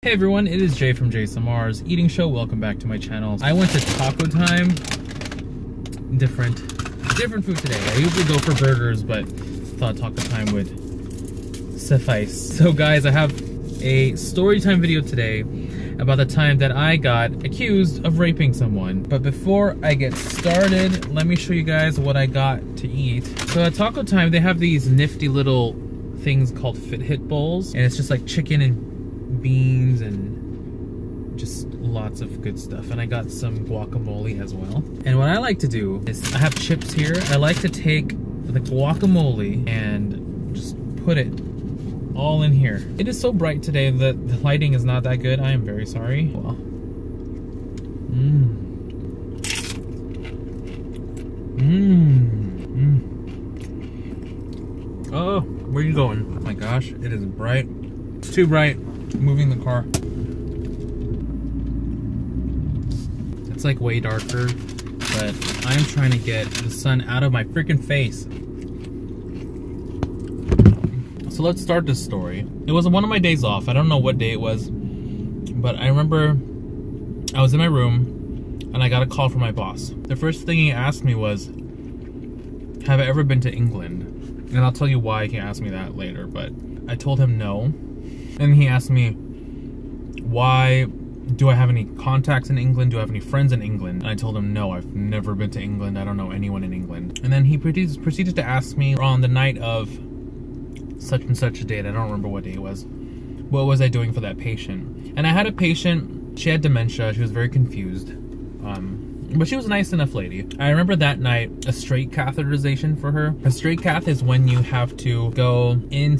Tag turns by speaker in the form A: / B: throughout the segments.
A: Hey everyone, it is Jay from JSMR's Eating Show. Welcome back to my channel. I went to Taco Time. Different food today. I usually go for burgers, but thought Taco Time would suffice. So guys, I have a story time video today about the time that I got accused of raping someone. But before I get started, let me show you guys what I got to eat. So at Taco Time, they have these nifty little things called Fit Hit bowls, and it's just like chicken and beans and just lots of good stuff. And I got some guacamole as well. And what I like to do is I have chips here. I like to take the guacamole and just put it all in here. It is so bright today that the lighting is not that good. I am very sorry. Well, Oh, where are you going? Oh my gosh, it is bright. It's too bright. Moving the car. It's like way darker, but I'm trying to get the sun out of my freaking face. So let's start this story. It was one of my days off. I don't know what day it was, but I remember I was in my room and I got a call from my boss. The first thing he asked me was, have I ever been to England? And I'll tell you why he asked me that later, but I told him no. And he asked me, why do I have any contacts in England? Do I have any friends in England? And I told him, no, I've never been to England. I don't know anyone in England. And then he proceeded to ask me on the night of such and such a date, I don't remember what day it was, what was I doing for that patient? And I had a patient, she had dementia, she was very confused. But she was a nice enough lady. I remember that night, a straight catheterization for her. A straight cath is when you have to go in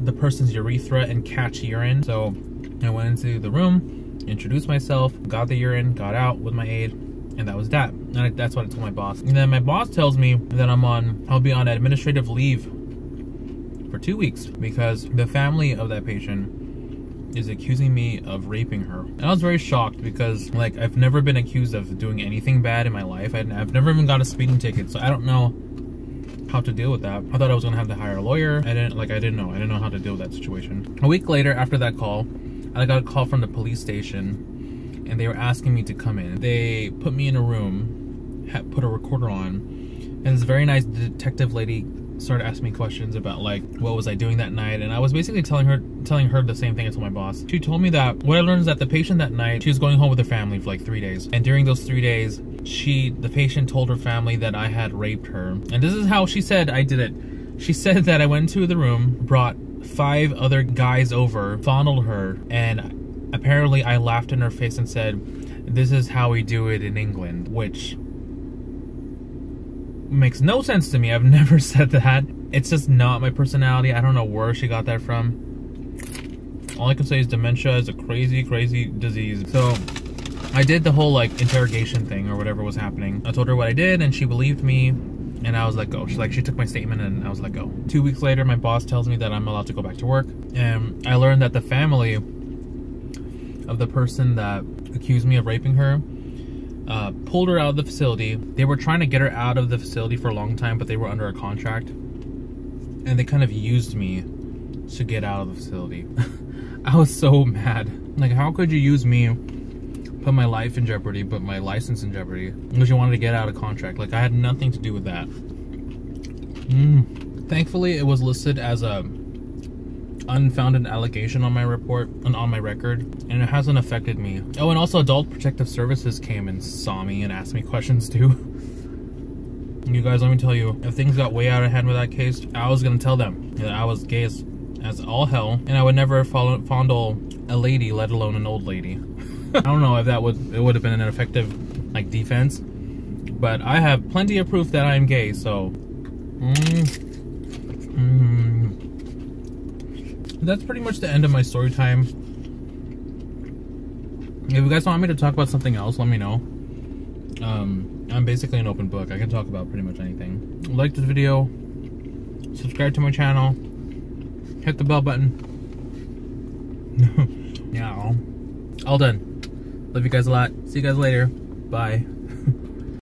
A: the person's urethra and catch urine. So I went into the room, introduced myself, got the urine, got out with my aide, and that was that. And that's what I told my boss. And then my boss tells me that I'll be on administrative leave for 2 weeks because the family of that patient is accusing me of raping her. And I was very shocked because, like, I've never been accused of doing anything bad in my life. I've never even got a speeding ticket, so I don't know how to deal with that. I thought I was gonna have to hire a lawyer. I didn't know how to deal with that situation. A week later, after that call, I got a call from the police station and they were asking me to come in. They put me in a room, put a recorder on, and this very nice detective lady started asking me questions about, like, what was I doing that night. And I was basically telling her the same thing I told my boss. She told me that what I learned is that the patient that night, she was going home with her family for like 3 days. And during those 3 days, the patient told her family that I had raped her. And this is how she said I did it. She said that I went into the room, brought 5 other guys over, fondled her, and apparently I laughed in her face and said, this is how we do it in England, which makes no sense to me. I've never said that. It's just not my personality. I don't know where she got that from. All I can say is dementia is a crazy, crazy disease. So I did the whole, like, interrogation thing or whatever was happening. I told her what I did and she believed me, and I was let go. She took my statement and I was let go. 2 weeks later, my boss tells me that I'm allowed to go back to work. And I learned that the family of the person that accused me of raping her pulled her out of the facility. They were trying to get her out of the facility for a long time, but they were under a contract. And they kind of used me to get out of the facility. I was so mad. Like, how could you use me, put my life in jeopardy, put my license in jeopardy, because you wanted to get out of contract? Like, I had nothing to do with that. Thankfully, it was listed as a unfounded allegation on my report and on my record, and it hasn't affected me. Oh, and also Adult Protective Services came and saw me and asked me questions too. You guys, let me tell you, if things got way out of hand with that case, I was gonna tell them that I was gay as all hell, and I would never fondle a lady, let alone an old lady. I don't know if it would have been an effective, like, defense, but I have plenty of proof that I am gay, so that's pretty much the end of my story time. If you guys want me to talk about something else, let me know. I'm basically an open book. I can talk about pretty much anything. Like this video, subscribe to my channel, hit the bell button. Yeah, all done. Love you guys a lot. See you guys later. Bye.